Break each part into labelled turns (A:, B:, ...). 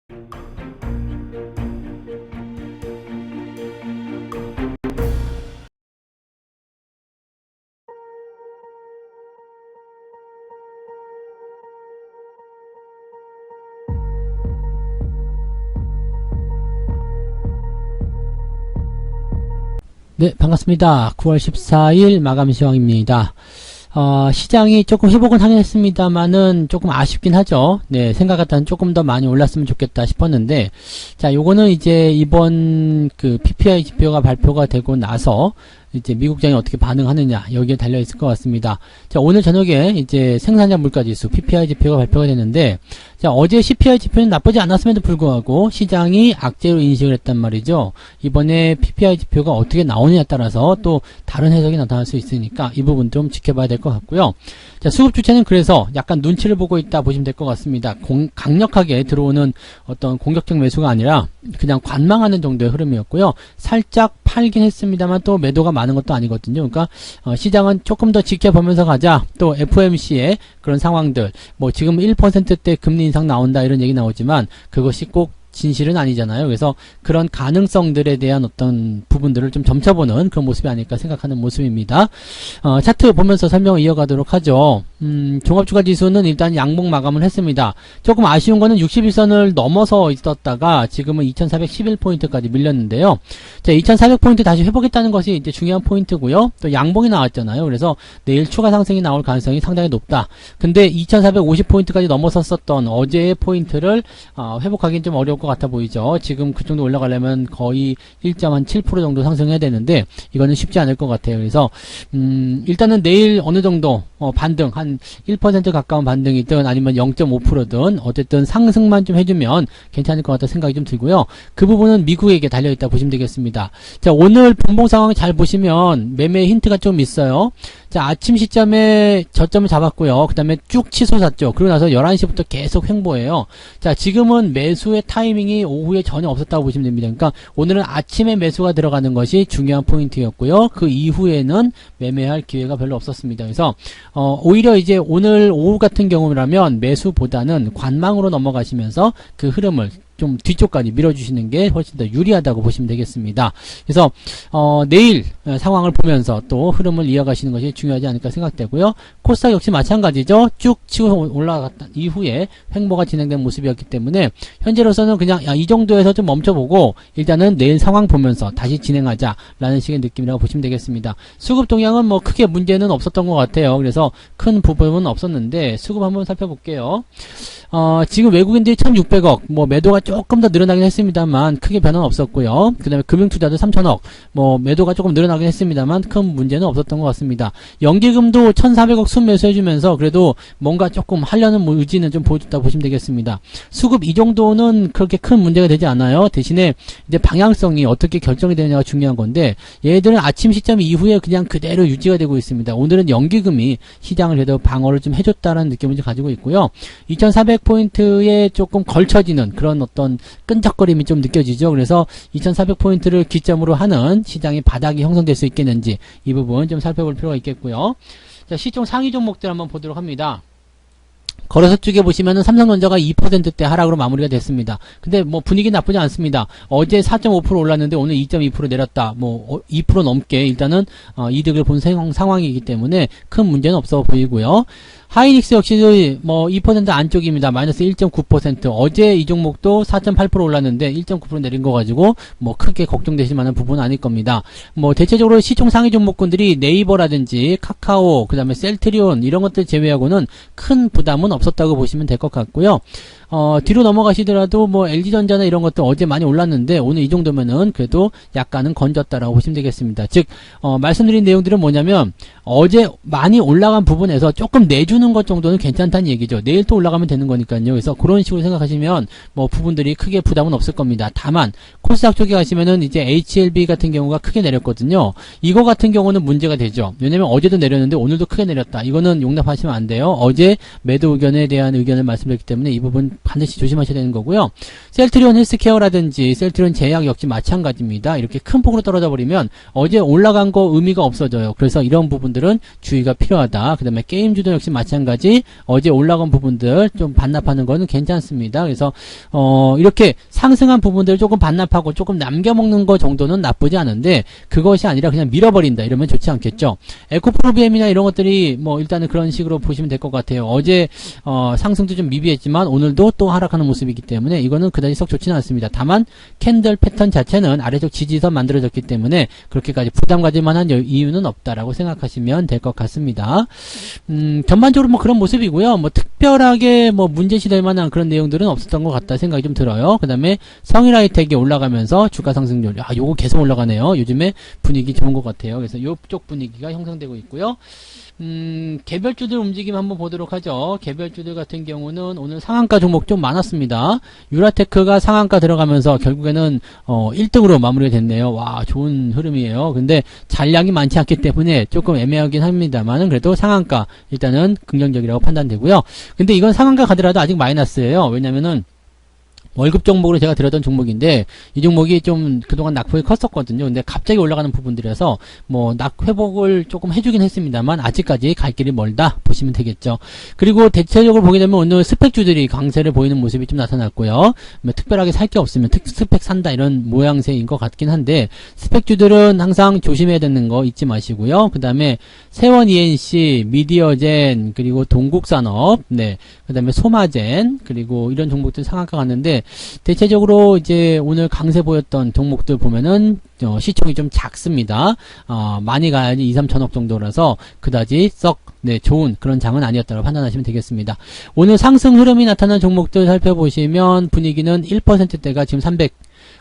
A: 네, 반갑습니다. 9월 14일 마감 시황입니다. 시장이 조금 회복은 하긴 했습니다만은 조금 아쉽긴 하죠. 네, 생각 같아는 조금 더 많이 올랐으면 좋겠다 싶었는데, 자, 요거는 이제 이번 그 PPI 지표가 발표가 되고 나서 이제 미국장이 어떻게 반응하느냐 여기에 달려 있을 것 같습니다. 자, 오늘 저녁에 이제 생산자 물가지수 PPI 지표가 발표가 됐는데, 자, 어제 CPI 지표는 나쁘지 않았음에도 불구하고 시장이 악재로 인식을 했단 말이죠. 이번에 PPI 지표가 어떻게 나오느냐에 따라서 또 다른 해석이 나타날 수 있으니까 이 부분 좀 지켜봐야 될 것 같고요. 자, 수급 주체는 그래서 약간 눈치를 보고 있다 보시면 될 것 같습니다. 강력하게 들어오는 어떤 공격적 매수가 아니라 그냥 관망하는 정도의 흐름이었고요. 살짝 팔긴 했습니다만 또 매도가 많은 것도 아니거든요. 그러니까 시장은 조금 더 지켜보면서 가자. 또 FOMC의 그런 상황들, 뭐 지금 1%대 금리 인상 나온다 이런 얘기 나오지만 그것이 꼭 진실은 아니잖아요. 그래서 그런 가능성들에 대한 어떤 부분들을 좀 점쳐보는 그런 모습이 아닐까 생각하는 모습입니다. 차트 보면서 설명을 이어가도록 하죠. 종합주가지수는 일단 양봉 마감을 했습니다. 조금 아쉬운 거는 61선을 넘어서 있었다가 지금은 2411포인트까지 밀렸는데요. 자, 2400포인트 다시 회복했다는 것이 이제 중요한 포인트고요. 또 양봉이 나왔잖아요. 그래서 내일 추가 상승이 나올 가능성이 상당히 높다. 근데 2450포인트까지 넘어섰었던 어제의 포인트를 회복하기는 좀 어려울 것 같아 보이죠. 지금 그 정도 올라가려면 거의 1.7% 정도 상승해야 되는데 이거는 쉽지 않을 것 같아요. 그래서 일단은 내일 어느 정도 반등 한 1% 가까운 반등이든 아니면 0.5%든 어쨌든 상승만 좀 해주면 괜찮을 것 같다 생각이 좀 들고요. 그 부분은 미국에게 달려있다 보시면 되겠습니다. 자, 오늘 분봉 상황 잘 보시면 매매 힌트가 좀 있어요. 자, 아침 시점에 저점을 잡았고요. 그 다음에 쭉 치솟았죠. 그러고 나서 11시부터 계속 횡보해요. 자, 지금은 매수의 타이밍이 오후에 전혀 없었다고 보시면 됩니다. 그러니까 오늘은 아침에 매수가 들어가는 것이 중요한 포인트였고요. 그 이후에는 매매할 기회가 별로 없었습니다. 그래서 오히려 이제 오늘 오후 같은 경우라면 매수보다는 관망으로 넘어가시면서 그 흐름을 좀 뒤쪽까지 밀어주시는 게 훨씬 더 유리하다고 보시면 되겠습니다. 그래서 내일 상황을 보면서 또 흐름을 이어가시는 것이 중요하지 않을까 생각되고요. 코스닥 역시 마찬가지죠. 쭉 치고 올라갔다 이후에 횡보가 진행된 모습이었기 때문에 현재로서는 그냥 이 정도에서 좀 멈춰보고 일단은 내일 상황 보면서 다시 진행하자라는 식의 느낌이라고 보시면 되겠습니다. 수급 동향은 뭐 크게 문제는 없었던 것 같아요. 그래서 큰 부분은 없었는데 수급 한번 살펴볼게요. 지금 외국인들이 1600억 뭐 매도가 조금 더 늘어나긴 했습니다만 크게 변화는 없었고요. 그 다음에 금융투자도 3000억 뭐 매도가 조금 늘어나긴 했습니다만 큰 문제는 없었던 것 같습니다. 연기금도 1400억 순매수 해주면서 그래도 뭔가 조금 하려는 의지는 좀 보여줬다 보시면 되겠습니다. 수급 이 정도는 그렇게 큰 문제가 되지 않아요. 대신에 이제 방향성이 어떻게 결정이 되느냐가 중요한 건데 얘들은 아침 시점 이후에 그냥 그대로 유지가 되고 있습니다. 오늘은 연기금이 시장을 그래도 방어를 좀 해줬다는 느낌을 좀 가지고 있고요. 2400포인트에 조금 걸쳐지는 그런 어떤 끈적거림이 좀 느껴지죠. 그래서 2400포인트를 기점으로 하는 시장의 바닥이 형성될 수 있겠는지 이 부분 좀 살펴볼 필요가 있겠고요. 자, 시총 상위 종목들 한번 보도록 합니다. 거래소 쪽에 보시면은 삼성전자가 2%대 하락으로 마무리가 됐습니다. 근데 뭐 분위기 나쁘지 않습니다. 어제 4.5% 올랐는데 오늘 2.2% 내렸다. 뭐 2% 넘게 일단은 이득을 본 상황이기 때문에 큰 문제는 없어 보이고요. 하이닉스 역시도 뭐 2% 안쪽입니다. 마이너스 1.9%. 어제 이 종목도 4.8% 올랐는데 1.9% 내린 거 가지고 뭐 크게 걱정되실 만한 부분은 아닐 겁니다. 뭐 대체적으로 시총 상위 종목군들이 네이버라든지 카카오, 그 다음에 셀트리온 이런 것들 제외하고는 큰 부담은 없었다고 보시면 될 것 같고요. 뒤로 넘어가시더라도 뭐 LG전자나 이런 것도 어제 많이 올랐는데 오늘 이 정도면은 그래도 약간은 건졌다라고 보시면 되겠습니다. 즉 말씀드린 내용들은 뭐냐면 어제 많이 올라간 부분에서 조금 내주는 것 정도는 괜찮다는 얘기죠. 내일 또 올라가면 되는 거니까요. 그래서 그런 식으로 생각하시면 뭐 부분들이 크게 부담은 없을 겁니다. 다만 코스닥 쪽에 가시면은 이제 HLB 같은 경우가 크게 내렸거든요. 이거 같은 경우는 문제가 되죠. 왜냐면 어제도 내렸는데 오늘도 크게 내렸다. 이거는 용납하시면 안 돼요. 어제 매도 의견에 대한 의견을 말씀드렸기 때문에 이 부분 반드시 조심하셔야 되는 거고요. 셀트리온 헬스케어라든지 셀트리온 제약 역시 마찬가지입니다. 이렇게 큰 폭으로 떨어져 버리면 어제 올라간 거 의미가 없어져요. 그래서 이런 부분들은 주의가 필요하다. 그 다음에 게임주도 역시 마찬가지, 어제 올라간 부분들 좀 반납하는 거는 괜찮습니다. 그래서 이렇게 상승한 부분들을 조금 반납하고 조금 남겨먹는 거 정도는 나쁘지 않은데, 그것이 아니라 그냥 밀어버린다 이러면 좋지 않겠죠. 에코프로비엠이나 이런 것들이 뭐 일단은 그런 식으로 보시면 될 것 같아요. 어제 상승도 좀 미비했지만 오늘도 또 하락하는 모습이기 때문에 이거는 그다지 썩 좋지는 않습니다. 다만 캔들 패턴 자체는 아래쪽 지지선 만들어졌기 때문에 그렇게까지 부담 가질 만한 이유는 없다라고 생각하시면 될 것 같습니다. 전반적으로 뭐 그런 모습이고요. 뭐 특별하게 뭐 문제시 될 만한 그런 내용들은 없었던 것 같다 생각이 좀 들어요. 그 다음에 성일하이텍이 올라가면서 주가 상승률, 요거 계속 올라가네요. 요즘에 분위기 좋은 것 같아요. 그래서 요쪽 분위기가 형성되고 있고요. 개별주들 움직임 한번 보도록 하죠. 개별주들 같은 경우는 오늘 상한가 종목 좀 많았습니다. 유라테크가 상한가 들어가면서 결국에는 1등으로 마무리가 됐네요. 와, 좋은 흐름이에요. 근데 잔량이 많지 않기 때문에 조금 애매하긴 합니다만은 그래도 상한가 일단은 긍정적이라고 판단되고요. 근데 이건 상한가 가더라도 아직 마이너스예요. 왜냐면은 월급 종목으로 제가 들었던 종목인데 이 종목이 좀 그동안 낙폭이 컸었거든요. 근데 갑자기 올라가는 부분들에서 뭐 낙회복을 조금 해주긴 했습니다만 아직까지 갈 길이 멀다 보시면 되겠죠. 그리고 대체적으로 보게 되면 오늘 스펙주들이 강세를 보이는 모습이 좀 나타났고요. 뭐 특별하게 살 게 없으면 스펙 산다 이런 모양새인 것 같긴 한데, 스펙주들은 항상 조심해야 되는 거 잊지 마시고요. 그 다음에 세원 ENC, 미디어젠, 그리고 동국산업, 네, 그 다음에 소마젠, 그리고 이런 종목들 상한가 갔는데, 대체적으로 이제 오늘 강세 보였던 종목들 보면은 시총이 좀 작습니다. 많이 가야지 2, 3천억 정도라서 그다지 썩 좋은 그런 장은 아니었다고 판단하시면 되겠습니다. 오늘 상승 흐름이 나타난 종목들 살펴보시면 분위기는 1%대가 지금 300,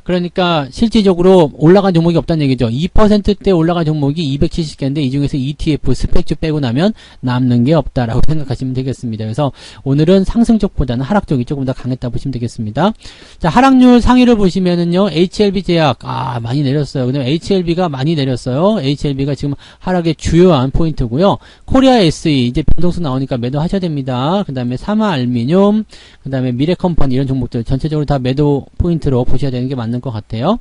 A: 그러니까 실질적으로 올라간 종목이 없다는 얘기죠. 2%대 올라간 종목이 270개인데 이 중에서 ETF 스펙주 빼고 나면 남는 게 없다라고 생각하시면 되겠습니다. 그래서 오늘은 상승 쪽보다는 하락 쪽이 조금 더 강했다 보시면 되겠습니다. 자, 하락률 상위를 보시면은요, HLB 제약 많이 내렸어요. 그다음에 HLB가 많이 내렸어요. HLB가 지금 하락의 주요한 포인트고요. 코리아 SE 이제 변동수 나오니까 매도 하셔야 됩니다. 그다음에 사마 알미늄, 그다음에 미래컴퍼니 이런 종목들 전체적으로 다 매도 포인트로 보셔야 되는 게 맞는 것 같아요.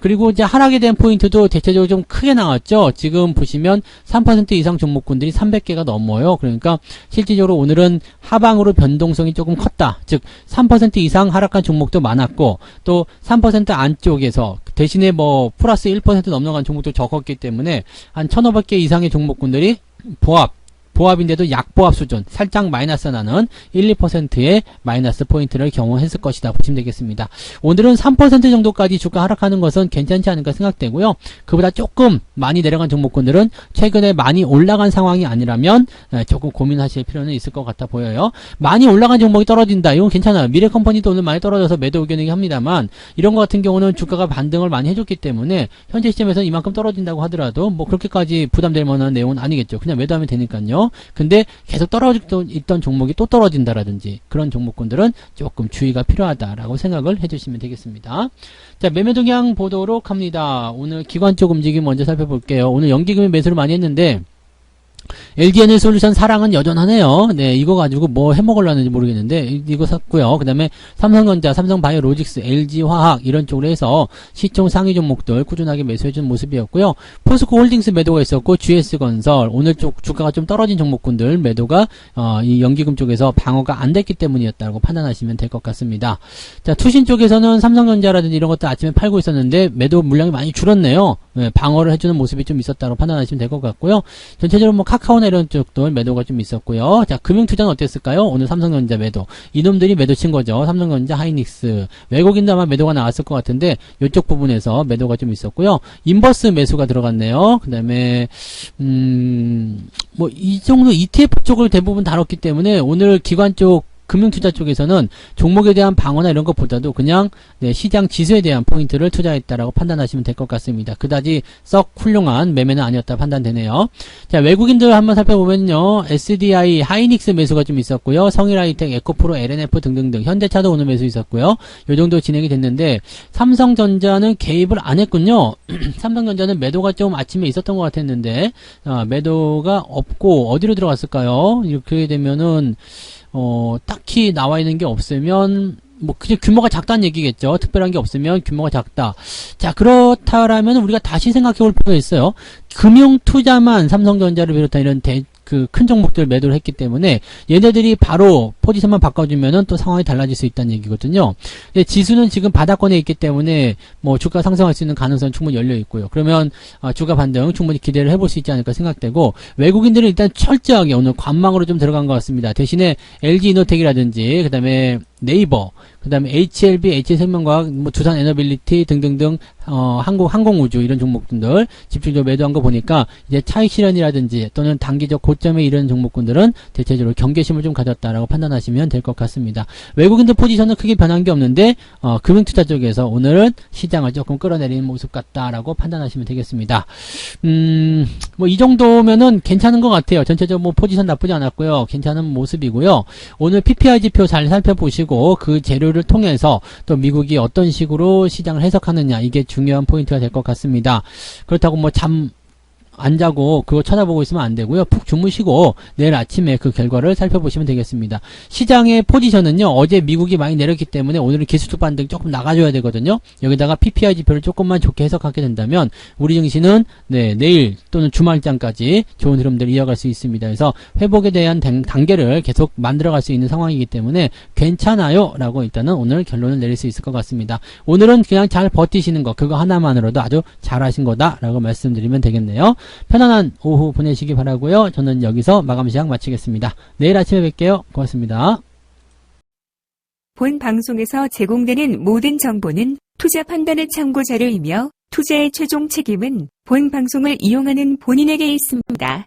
A: 그리고 이제 하락에 대한 포인트도 대체적으로 좀 크게 나왔죠. 지금 보시면 3% 이상 종목군들이 300개가 넘어요. 그러니까 실질적으로 오늘은 하방으로 변동성이 조금 컸다. 즉 3% 이상 하락한 종목도 많았고, 또 3% 안쪽에서 대신에 뭐 플러스 1% 넘어간 종목도 적었기 때문에 한 1,500개 이상의 종목군들이 보합인데도 약보합 수준, 살짝 마이너스 나는 1, 2%의 마이너스 포인트를 경험했을 것이다 보시면 되겠습니다. 오늘은 3% 정도까지 주가 하락하는 것은 괜찮지 않을까 생각되고요. 그보다 조금 많이 내려간 종목군들은 최근에 많이 올라간 상황이 아니라면 조금 고민하실 필요는 있을 것 같아 보여요. 많이 올라간 종목이 떨어진다, 이건 괜찮아요. 미래컴퍼니도 오늘 많이 떨어져서 매도 의견이긴 합니다만, 이런 것 같은 경우는 주가가 반등을 많이 해줬기 때문에 현재 시점에서는 이만큼 떨어진다고 하더라도 뭐 그렇게까지 부담될 만한 내용은 아니겠죠. 그냥 매도하면 되니까요. 근데 계속 떨어지고 있던 종목이 또 떨어진다라든지 그런 종목군들은 조금 주의가 필요하다라고 생각을 해주시면 되겠습니다. 자, 매매 동향 보도록 합니다. 오늘 기관 쪽 움직임 먼저 살펴볼게요. 오늘 연기금이 매수를 많이 했는데 LG에너지솔루션 사랑은 여전하네요. 네, 이거 가지고 뭐 해먹으려는지 모르겠는데 이거 샀고요. 그 다음에 삼성전자, 삼성바이오로직스, LG화학 이런 쪽으로 해서 시총 상위 종목들 꾸준하게 매수해준 모습이었고요. 포스코홀딩스 매도가 있었고, GS건설 오늘 쪽 주가가 좀 떨어진 종목군들 매도가 이 연기금 쪽에서 방어가 안 됐기 때문이었다고 판단하시면 될 것 같습니다. 자, 투신 쪽에서는 삼성전자라든지 이런 것들 아침에 팔고 있었는데 매도 물량이 많이 줄었네요. 네, 방어를 해주는 모습이 좀 있었다고 판단하시면 될 것 같고요. 전체적으로 뭐 카카오나 이런 쪽도 매도가 좀 있었고요. 자, 금융투자는 어땠을까요? 오늘 삼성전자 매도. 이놈들이 매도 친 거죠. 삼성전자, 하이닉스. 외국인도 아마 매도가 나왔을 것 같은데 이쪽 부분에서 매도가 좀 있었고요. 인버스 매수가 들어갔네요. 그 다음에 뭐 이 정도 ETF 쪽을 대부분 다뤘기 때문에 오늘 기관 쪽 금융투자 쪽에서는 종목에 대한 방어나 이런 것보다도 그냥 시장 지수에 대한 포인트를 투자했다라고 판단하시면 될 것 같습니다. 그다지 썩 훌륭한 매매는 아니었다 판단되네요. 자, 외국인들 한번 살펴보면요. SDI, 하이닉스 매수가 좀 있었고요. 성일하이텍, 에코프로, LNF 등등등. 현대차도 오늘 매수 있었고요. 요 정도 진행이 됐는데 삼성전자는 개입을 안 했군요. 삼성전자는 매도가 좀 아침에 있었던 것 같았는데 매도가 없고 어디로 들어갔을까요? 이렇게 되면은 딱히 나와 있는 게 없으면 뭐 그냥 규모가 작다는 얘기겠죠. 특별한 게 없으면 규모가 작다. 자, 그렇다라면 우리가 다시 생각해 볼 필요가 있어요. 금융 투자만 삼성전자를 비롯한 이런 큰 종목들 매도를 했기 때문에 얘네들이 바로 포지션만 바꿔주면은 또 상황이 달라질 수 있다는 얘기거든요. 지수는 지금 바닥권에 있기 때문에 뭐 주가 상승할 수 있는 가능성은 충분히 열려 있고요. 그러면 주가 반등 충분히 기대를 해볼 수 있지 않을까 생각되고, 외국인들은 일단 철저하게 오늘 관망으로 좀 들어간 것 같습니다. 대신에 LG이노텍이라든지 그다음에 네이버, 그다음에 HLB, HS생명과학, 뭐 두산에너빌리티 등등등 항공우주 이런 종목들 집중적으로 매도한 거 보니까 이제 차익 실현이라든지 또는 단기적 고점에 이런 종목군들은 대체적으로 경계심을 좀 가졌다라고 판단하시면 될 것 같습니다. 외국인들 포지션은 크게 변한 게 없는데 금융투자 쪽에서 오늘은 시장을 조금 끌어내리는 모습 같다라고 판단하시면 되겠습니다. 뭐 이 정도면은 괜찮은 것 같아요. 전체적으로 뭐 포지션 나쁘지 않았고요. 괜찮은 모습이고요. 오늘 PPI 지표 잘 살펴보시고 그 재료를 통해서 또 미국이 어떤 식으로 시장을 해석하느냐, 이게 중요한 포인트가 될 것 같습니다. 그렇다고 뭐 안 자고 그거 찾아보고 있으면 안 되고요. 푹 주무시고 내일 아침에 그 결과를 살펴보시면 되겠습니다. 시장의 포지션은요, 어제 미국이 많이 내렸기 때문에 오늘은 기술적 반등 조금 나가줘야 되거든요. 여기다가 PPI 지표를 조금만 좋게 해석하게 된다면 우리 증시는 내일 또는 주말장까지 좋은 흐름들을 이어갈 수 있습니다. 그래서 회복에 대한 단계를 계속 만들어갈 수 있는 상황이기 때문에 괜찮아요 라고 일단은 오늘 결론을 내릴 수 있을 것 같습니다. 오늘은 그냥 잘 버티시는 거, 그거 하나만으로도 아주 잘하신 거다 라고 말씀드리면 되겠네요. 편안한 오후 보내시기 바라고요. 저는 여기서 마감 시간 마치겠습니다. 내일 아침에 뵐게요. 고맙습니다.
B: 본 방송에서 제공되는 모든 정보는 투자 판단의 참고 자료이며 투자의 최종 책임은 본 방송을 이용하는 본인에게 있습니다.